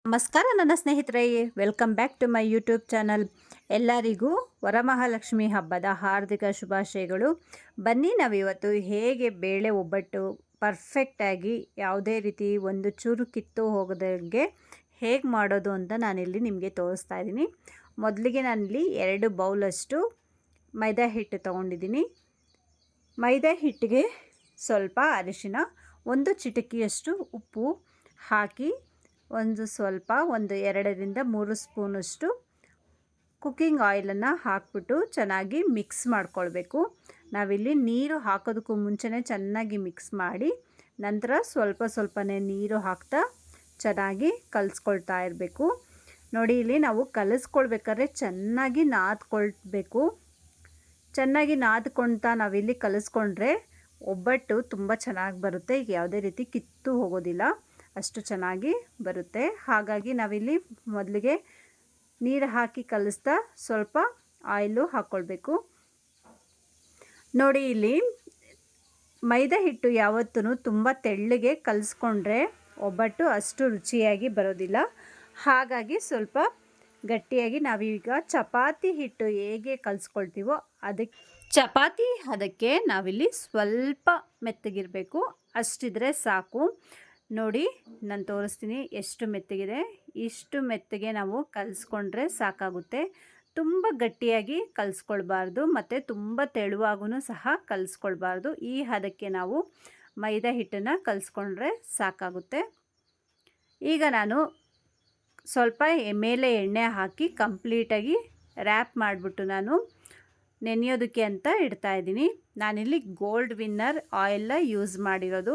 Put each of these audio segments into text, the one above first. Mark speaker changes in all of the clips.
Speaker 1: ನಮಸ್ಕಾರ ನನ್ನ ಸ್ನೇಹಿತರೆ, welcome back to my YouTube channel. ಎಲ್ಲರಿಗೂ ವರಮಹಾಲಕ್ಷ್ಮಿ ಹಬ್ಬದ ಹಾರ್ದಿಕ ಶುಭಾಶಯಗಳು. ಬನ್ನಿ ನಾವಿವತ್ತು ಹೇಗೆ ಬೇಳೆ ಒಬ್ಬಟ್ಟು ಪರ್ಫೆಕ್ಟಾಗಿ ಯಾವುದೇ ರೀತಿ ಒಂದು ಚೂರು ಕಿತ್ತು ಹೋಗೋದಂಗೆ ಹೇಗೆ ಮಾಡೋದು ಅಂತ ನಾನಿಲ್ಲಿ ನಿಮಗೆ ತೋರಿಸ್ತಾ ಇದ್ದೀನಿ. ಮೊದಲಿಗೆ ನಾನಿಲ್ಲಿ 2 ಬೌಲಷ್ಟು ಮೈದಾ ಹಿಟ್ಟು ತೊಗೊಂಡಿದ್ದೀನಿ. ಮೈದಾ ಹಿಟ್ಟಿಗೆ ಸ್ವಲ್ಪ ಅರಿಶಿನ, 1 ಚಿಟಿಕೆಯಷ್ಟು ಉಪ್ಪು ಹಾಕಿ ಒಂದು 2ರಿಂದ 3 ಸ್ಪೂನಷ್ಟು ಕುಕ್ಕಿಂಗ್ ಆಯಿಲನ್ನು ಹಾಕ್ಬಿಟ್ಟು ಚೆನ್ನಾಗಿ ಮಿಕ್ಸ್ ಮಾಡ್ಕೊಳ್ಬೇಕು. ನಾವಿಲ್ಲಿ ನೀರು ಹಾಕೋದಕ್ಕೂ ಮುಂಚೆನೇ ಚೆನ್ನಾಗಿ ಮಿಕ್ಸ್ ಮಾಡಿ ನಂತರ ಸ್ವಲ್ಪನೇ ನೀರು ಹಾಕ್ತಾ ಚೆನ್ನಾಗಿ ಕಲಿಸ್ಕೊಳ್ತಾ ಇರಬೇಕು. ನೋಡಿ, ಇಲ್ಲಿ ನಾವು ಕಲಿಸ್ಕೊಳ್ಬೇಕಾದ್ರೆ ಚೆನ್ನಾಗಿ ನಾದ್ಕೊಳ್ಬೇಕು. ಚೆನ್ನಾಗಿ ನಾದ್ಕೊಳ್ತಾ ನಾವಿಲ್ಲಿ ಕಲಿಸ್ಕೊಂಡ್ರೆ ಒಬ್ಬಟ್ಟು ತುಂಬ ಚೆನ್ನಾಗಿ ಬರುತ್ತೆ. ಈಗ ಯಾವುದೇ ರೀತಿ ಕಿತ್ತು ಹೋಗೋದಿಲ್ಲ, ಅಷ್ಟು ಚೆನ್ನಾಗಿ ಬರುತ್ತೆ. ಹಾಗಾಗಿ ನಾವಿಲ್ಲಿ ಮೊದಲಿಗೆ ನೀರು ಹಾಕಿ ಕಲಿಸ್ತಾ ಸ್ವಲ್ಪ ಆಯಿಲು ಹಾಕ್ಕೊಳ್ಬೇಕು. ನೋಡಿ, ಇಲ್ಲಿ ಮೈದಾ ಹಿಟ್ಟು ಯಾವತ್ತೂ ತುಂಬ ತೆಳ್ಳಗೆ ಕಲಿಸ್ಕೊಂಡ್ರೆ ಒಬ್ಬಟ್ಟು ಅಷ್ಟು ರುಚಿಯಾಗಿ ಬರೋದಿಲ್ಲ. ಹಾಗಾಗಿ ಸ್ವಲ್ಪ ಗಟ್ಟಿಯಾಗಿ ನಾವೀಗ ಚಪಾತಿ ಹಿಟ್ಟು ಹೇಗೆ ಕಲಿಸ್ಕೊಳ್ತೀವೋ ಅದಕ್ಕೆ ನಾವಿಲ್ಲಿ ಸ್ವಲ್ಪ ಮೆತ್ತಗಿರಬೇಕು, ಅಷ್ಟಿದ್ರೆ ಸಾಕು. ನೋಡಿ, ನಾನು ತೋರಿಸ್ತೀನಿ ಎಷ್ಟು ಮೆತ್ತಗಿದೆ. ಇಷ್ಟು ಮೆತ್ತಗೆ ನಾವು ಕಲಿಸ್ಕೊಂಡ್ರೆ ಸಾಕಾಗುತ್ತೆ. ತುಂಬ ಗಟ್ಟಿಯಾಗಿ ಕಲಿಸ್ಕೊಳ್ಬಾರ್ದು ಮತ್ತು ತುಂಬ ತೆಳುವಾಗೂ ಸಹ ಕಲಿಸ್ಕೊಳ್ಬಾರ್ದು. ಈ ಹದಕ್ಕೆ ನಾವು ಮೈದಾ ಹಿಟ್ಟನ್ನು ಕಲಿಸ್ಕೊಂಡ್ರೆ ಸಾಕಾಗುತ್ತೆ. ಈಗ ನಾನು ಸ್ವಲ್ಪ ಮೇಲೆ ಎಣ್ಣೆ ಹಾಕಿ ಕಂಪ್ಲೀಟಾಗಿ ರ್ಯಾಪ್ ಮಾಡಿಬಿಟ್ಟು ನಾನು ನೆನೆಯೋದಕ್ಕೆ ಅಂತ ಇಡ್ತಾಯಿದ್ದೀನಿ. ನಾನಿಲ್ಲಿ ಗೋಲ್ಡ್ ವಿನ್ನರ್ ಆಯಿಲ್ ಯೂಸ್ ಮಾಡಿರೋದು.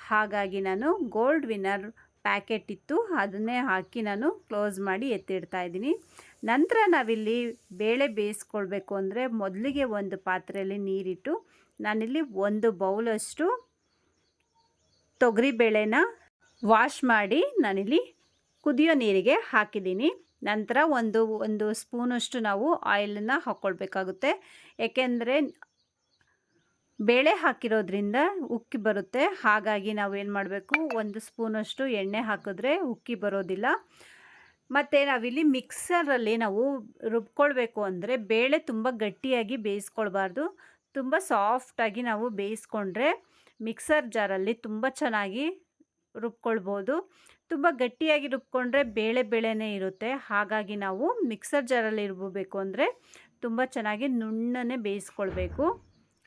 Speaker 1: ಹಾಗಾಗಿ ನಾನು ಗೋಲ್ಡ್ ವಿನ್ನರ್ ಪ್ಯಾಕೆಟ್ ಇತ್ತು, ಅದನ್ನೇ ಹಾಕಿ ನಾನು ಕ್ಲೋಸ್ ಮಾಡಿ ಎತ್ತಿಡ್ತಾ ಇದ್ದೀನಿ. ನಂತರ ನಾವಿಲ್ಲಿ ಬೇಳೆ ಬೇಯಿಸ್ಕೊಳ್ಬೇಕು ಅಂದರೆ ಮೊದಲಿಗೆ ಒಂದು ಪಾತ್ರೆಯಲ್ಲಿ ನೀರಿಟ್ಟು ನಾನಿಲ್ಲಿ 1 ಬೌಲಷ್ಟು ತೊಗರಿಬೇಳೆನ ವಾಶ್ ಮಾಡಿ ನಾನಿಲ್ಲಿ ಕುದಿಯೋ ನೀರಿಗೆ ಹಾಕಿದ್ದೀನಿ. ನಂತರ ಒಂದು ಸ್ಪೂನಷ್ಟು ನಾವು ಆಯಿಲನ್ನು ಹಾಕ್ಕೊಳ್ಬೇಕಾಗುತ್ತೆ. ಏಕೆಂದರೆ ಬೇಳೆ ಹಾಕಿರೋದ್ರಿಂದ ಉಕ್ಕಿ ಬರುತ್ತೆ. ಹಾಗಾಗಿ ನಾವು ಏನು ಮಾಡಬೇಕು, 1 ಸ್ಪೂನಷ್ಟು ಎಣ್ಣೆ ಹಾಕಿದ್ರೆ ಉಕ್ಕಿ ಬರೋದಿಲ್ಲ. ಮತ್ತು ನಾವಿಲ್ಲಿ ಮಿಕ್ಸರಲ್ಲಿ ನಾವು ರುಬ್ಕೊಳ್ಬೇಕು ಅಂದರೆ ಬೇಳೆ ತುಂಬ ಗಟ್ಟಿಯಾಗಿ ಬೇಯಿಸ್ಕೊಳ್ಬಾರ್ದು. ತುಂಬ ಸಾಫ್ಟಾಗಿ ನಾವು ಬೇಯಿಸ್ಕೊಂಡ್ರೆ ಮಿಕ್ಸರ್ ಜಾರಲ್ಲಿ ತುಂಬ ಚೆನ್ನಾಗಿ ರುಬ್ಕೊಳ್ಬೋದು. ತುಂಬ ಗಟ್ಟಿಯಾಗಿ ರುಬ್ಕೊಂಡ್ರೆ ಬೇಳೆನೇ ಇರುತ್ತೆ. ಹಾಗಾಗಿ ನಾವು ಮಿಕ್ಸರ್ ಜಾರಲ್ಲಿ ರುಬ್ಬಬೇಕು ಅಂದರೆ ತುಂಬ ಚೆನ್ನಾಗಿ ನುಣ್ಣನೆ ಬೇಯಿಸ್ಕೊಳ್ಬೇಕು.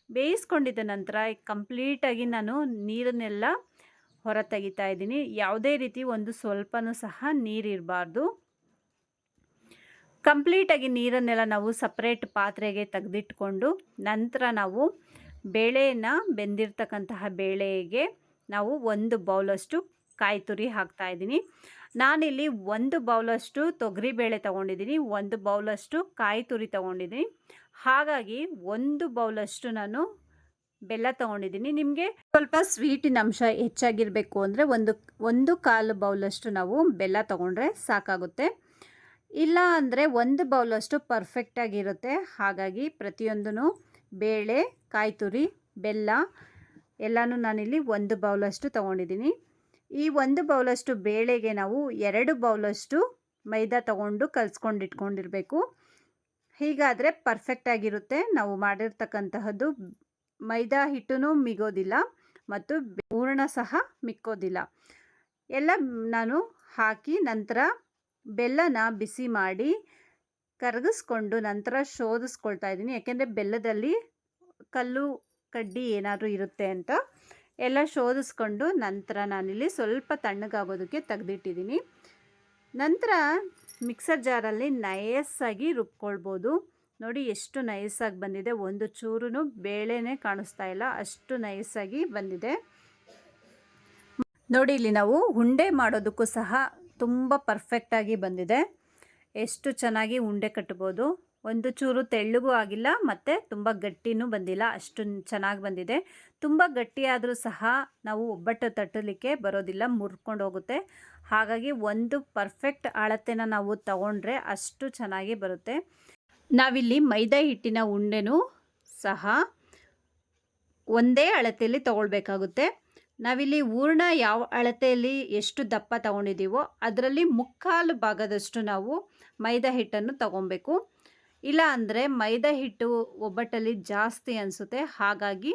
Speaker 1: ಬೇಯಿಸ್ಕೊಂಡಿದ್ದ ನಂತರ ಕಂಪ್ಲೀಟಾಗಿ ನಾನು ನೀರನ್ನೆಲ್ಲ ಹೊರ ತೆಗಿತಾ ಇದ್ದೀನಿ. ಯಾವುದೇ ರೀತಿ ಒಂದು ಸ್ವಲ್ಪನೂ ಸಹ ನೀರಿರಬಾರ್ದು. ಕಂಪ್ಲೀಟಾಗಿ ನೀರನ್ನೆಲ್ಲ ನಾವು ಸಪ್ರೇಟ್ ಪಾತ್ರೆಗೆ ತೆಗೆದಿಟ್ಕೊಂಡು ನಂತರ ನಾವು ಬೆಂದಿರ್ತಕ್ಕಂತಹ ಬೇಳೆಗೆ ನಾವು 1 ಬೌಲಷ್ಟು ಕಾಯಿ ತುರಿ ಹಾಕ್ತಾಯಿದ್ದೀನಿ. ನಾನಿಲ್ಲಿ 1 ಬೌಲಷ್ಟು ತೊಗರಿಬೇಳೆ ತೊಗೊಂಡಿದ್ದೀನಿ, 1 ಬೌಲಷ್ಟು ಕಾಯಿ ತುರಿ ತೊಗೊಂಡಿದ್ದೀನಿ. ಹಾಗಾಗಿ 1 ಬೌಲಷ್ಟು ನಾನು ಬೆಲ್ಲ ತೊಗೊಂಡಿದ್ದೀನಿ. ನಿಮಗೆ ಸ್ವಲ್ಪ ಸ್ವೀಟಿನ ಅಂಶ ಹೆಚ್ಚಾಗಿರಬೇಕು ಅಂದರೆ 1 ಬೌಲಷ್ಟು ನಾವು ಬೆಲ್ಲ ತೊಗೊಂಡ್ರೆ ಸಾಕಾಗುತ್ತೆ. ಇಲ್ಲ ಅಂದರೆ 1 ಬೌಲಷ್ಟು ಪರ್ಫೆಕ್ಟಾಗಿರುತ್ತೆ. ಹಾಗಾಗಿ ಪ್ರತಿಯೊಂದೂ ಬೇಳೆ, ಕಾಯಿ ತುರಿ, ಬೆಲ್ಲ ಎಲ್ಲನೂ ನಾನಿಲ್ಲಿ 1 ಬೌಲಷ್ಟು ತೊಗೊಂಡಿದ್ದೀನಿ. ಈ 1 ಬೌಲಷ್ಟು ಬೇಳೆಗೆ ನಾವು 2 ಬೌಲಷ್ಟು ಮೈದಾ ತೊಗೊಂಡು ಕಲಿಸ್ಕೊಂಡಿಟ್ಕೊಂಡಿರಬೇಕು. ಹೀಗಾದರೆ ಪರ್ಫೆಕ್ಟಾಗಿರುತ್ತೆ. ನಾವು ಮಾಡಿರ್ತಕ್ಕಂತಹದ್ದು ಮೈದಾ ಹಿಟ್ಟೂ ಮಿಗೋದಿಲ್ಲ ಮತ್ತು ಹೂರಣ ಸಹ ಮಿಕ್ಕೋದಿಲ್ಲ. ಎಲ್ಲ ನಾನು ಹಾಕಿ ನಂತರ ಬೆಲ್ಲನ ಬಿಸಿ ಮಾಡಿ ಕರಗಿಸ್ಕೊಂಡು ನಂತರ ಶೋಧಿಸ್ಕೊಳ್ತಾ ಇದ್ದೀನಿ. ಯಾಕೆಂದರೆ ಬೆಲ್ಲದಲ್ಲಿ ಕಲ್ಲು ಕಡ್ಡಿ ಏನಾದರೂ ಇರುತ್ತೆ ಅಂತ ಎಲ್ಲ ಶೋಧಿಸ್ಕೊಂಡು ನಂತರ ನಾನಿಲ್ಲಿ ಸ್ವಲ್ಪ ತಣ್ಣಗಾಗೋದಕ್ಕೆ ತೆಗೆದಿಟ್ಟಿದ್ದೀನಿ. ನಂತರ ಮಿಕ್ಸರ್ ಜಾರಲ್ಲಿ ನೈಸಾಗಿ ರುಬ್ಕೊಳ್ಬೋದು. ನೋಡಿ ಎಷ್ಟು ನೈಸಾಗಿ ಬಂದಿದೆ, ಒಂದು ಚೂರು ಬೇಳೆನೇ ಕಾಣಿಸ್ತಾ ಇಲ್ಲ, ಅಷ್ಟು ನೈಸಾಗಿ ಬಂದಿದೆ. ನೋಡಿ, ಇಲ್ಲಿ ನಾವು ಉಂಡೆ ಮಾಡೋದಕ್ಕೂ ಸಹ ತುಂಬ ಪರ್ಫೆಕ್ಟಾಗಿ ಬಂದಿದೆ. ಎಷ್ಟು ಚೆನ್ನಾಗಿ ಉಂಡೆ ಕಟ್ಬೋದು. ಒಂದು ಚೂರು ತೆಳ್ಳಗೂ ಆಗಿಲ್ಲ ಮತ್ತು ತುಂಬ ಗಟ್ಟಿನೂ ಬಂದಿಲ್ಲ, ಅಷ್ಟು ಚೆನ್ನಾಗಿ ಬಂದಿದೆ. ತುಂಬ ಗಟ್ಟಿಯಾದರೂ ಸಹ ನಾವು ಒಬ್ಬಟ್ಟು ತಟ್ಟಲಿಕ್ಕೆ ಬರೋದಿಲ್ಲ, ಮುರ್ಕೊಂಡು ಹೋಗುತ್ತೆ. ಹಾಗಾಗಿ ಒಂದು ಪರ್ಫೆಕ್ಟ್ ಅಳತೆನ ನಾವು ತಗೊಂಡ್ರೆ ಅಷ್ಟು ಚೆನ್ನಾಗಿ ಬರುತ್ತೆ. ನಾವಿಲ್ಲಿ ಮೈದಾ ಹಿಟ್ಟಿನ ಉಂಡೆನೂ ಸಹ ಒಂದೇ ಅಳತೆಯಲ್ಲಿ ತಗೊಳ್ಬೇಕಾಗುತ್ತೆ. ನಾವಿಲ್ಲಿ ಹೂರಣ ಯಾವ ಅಳತೆಯಲ್ಲಿ ಎಷ್ಟು ದಪ್ಪ ತಗೊಂಡಿದ್ದೀವೋ ಅದರಲ್ಲಿ ಮುಕ್ಕಾಲು ಭಾಗದಷ್ಟು ನಾವು ಮೈದಾ ಹಿಟ್ಟನ್ನು ತಗೊಬೇಕು. ಇಲ್ಲ ಅಂದರೆ ಮೈದಾ ಹಿಟ್ಟು ಒಬ್ಬಟ್ಟಲ್ಲಿ ಜಾಸ್ತಿ ಅನಿಸುತ್ತೆ, ಹಾಗಾಗಿ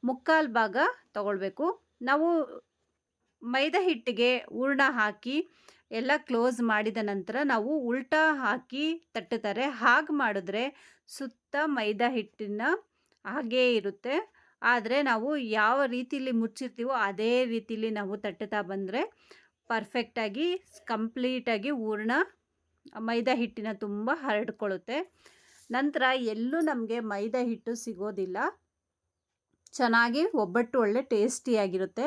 Speaker 1: ಮುಕ್ಕಾಲು ಭಾಗ ತಗೊಳ್ಬೇಕು. ನಾವು ಮೈದಾ ಹಿಟ್ಟಿಗೆ ಹೂರಣ ಹಾಕಿ ಎಲ್ಲ ಕ್ಲೋಸ್ ಮಾಡಿದ ನಂತರ ನಾವು ಉಲ್ಟಾ ಹಾಕಿ ತಟ್ಟುತ್ತಾರೆ. ಹಾಗೆ ಮಾಡಿದ್ರೆ ಸುತ್ತ ಮೈದಾ ಹಿಟ್ಟಿನ ಹಾಗೇ ಇರುತ್ತೆ. ಆದರೆ ನಾವು ಯಾವ ರೀತಿಲಿ ಮುಚ್ಚಿರ್ತೀವೋ ಅದೇ ರೀತಿಲಿ ನಾವು ತಟ್ಟುತ್ತಾ ಬಂದರೆ ಪರ್ಫೆಕ್ಟಾಗಿ ಕಂಪ್ಲೀಟಾಗಿ ಹೂರಣ ಮೈದಾ ಹಿಟ್ಟಿನ ತುಂಬ ಹರಡ್ಕೊಳ್ಳುತ್ತೆ. ನಂತರ ಎಲ್ಲೂ ನಮಗೆ ಮೈದಾ ಹಿಟ್ಟು ಸಿಗೋದಿಲ್ಲ, ಚೆನ್ನಾಗಿ ಒಬ್ಬಟ್ಟು ಒಳ್ಳೆ ಟೇಸ್ಟಿಯಾಗಿರುತ್ತೆ.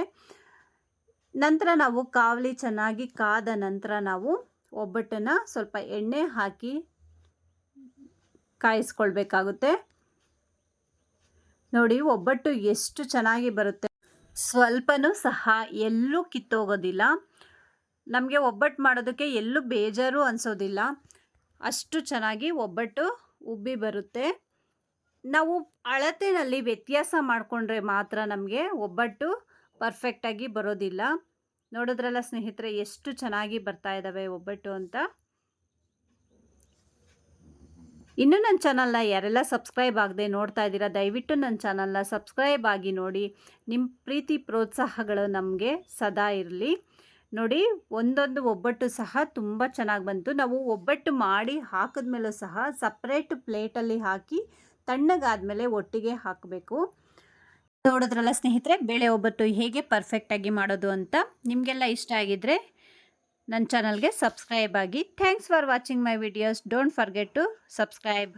Speaker 1: ನಂತರ ನಾವು ಕಾವಲಿ ಚೆನ್ನಾಗಿ ಕಾದ ನಂತರ ನಾವು ಒಬ್ಬಟ್ಟನ್ನು ಸ್ವಲ್ಪ ಎಣ್ಣೆ ಹಾಕಿ ಕಾಯಿಸ್ಕೊಳ್ಬೇಕಾಗುತ್ತೆ. ನೋಡಿ ಒಬ್ಬಟ್ಟು ಎಷ್ಟು ಚೆನ್ನಾಗಿ ಬರುತ್ತೆ, ಸ್ವಲ್ಪನೂ ಸಹ ಎಲ್ಲೂ ಕಿತ್ತೋಗೋದಿಲ್ಲ. ನಮಗೆ ಒಬ್ಬಟ್ಟು ಮಾಡೋದಕ್ಕೆ ಎಲ್ಲೂ ಬೇಜಾರು ಅನಿಸೋದಿಲ್ಲ, ಅಷ್ಟು ಚೆನ್ನಾಗಿ ಒಬ್ಬಟ್ಟು ಉಬ್ಬಿ ಬರುತ್ತೆ. ನಾವು ಅಳತೆಯಲ್ಲಿ ವ್ಯತ್ಯಾಸ ಮಾಡಿಕೊಂಡ್ರೆ ಮಾತ್ರ ನಮಗೆ ಒಬ್ಬಟ್ಟು ಪರ್ಫೆಕ್ಟಾಗಿ ಬರೋದಿಲ್ಲ. ನೋಡಿದ್ರಲ್ಲ ಸ್ನೇಹಿತರೆ ಎಷ್ಟು ಚೆನ್ನಾಗಿ ಬರ್ತಾ ಇದ್ದಾವೆ ಒಬ್ಬಟ್ಟು ಅಂತ. ಇನ್ನೂ ನನ್ನ ಚಾನಲ್ನ ಯಾರೆಲ್ಲ ಸಬ್ಸ್ಕ್ರೈಬ್ ಆಗದೆ ನೋಡ್ತಾ ಇದ್ದೀರಾ, ದಯವಿಟ್ಟು ನನ್ನ ಚಾನಲ್ನ ಸಬ್ಸ್ಕ್ರೈಬ್ ಆಗಿ ನೋಡಿ. ನಿಮ್ಮ ಪ್ರೀತಿ ಪ್ರೋತ್ಸಾಹಗಳು ನಮಗೆ ಸದಾ ಇರಲಿ. ನೋಡಿ ಒಂದೊಂದು ಒಬ್ಬಟ್ಟು ಸಹ ತುಂಬ ಚೆನ್ನಾಗಿ ಬಂತು. ನಾವು ಒಬ್ಬಟ್ಟು ಮಾಡಿ ಹಾಕಿದ್ಮೇಲೂ ಸಹ ಸಪ್ರೇಟ್ ಪ್ಲೇಟಲ್ಲಿ ಹಾಕಿ ತಣ್ಣಗಾದ್ಮೇಲೆ ಒಟ್ಟಿಗೆ ಹಾಕಬೇಕು. ನೋಡಿದ್ರಲ್ಲ ಸ್ನೇಹಿತರೆ ಬೇಳೆ ಒಬ್ಬಟ್ಟು ಹೇಗೆ ಪರ್ಫೆಕ್ಟಾಗಿ ಮಾಡೋದು ಅಂತ. ನಿಮಗೆಲ್ಲ ಇಷ್ಟ ಆಗಿದ್ದರೆ ನನ್ನ ಚಾನಲ್ಗೆ ಸಬ್ಸ್ಕ್ರೈಬ್ ಆಗಿ. Thanks for watching my videos. Don't forget to subscribe.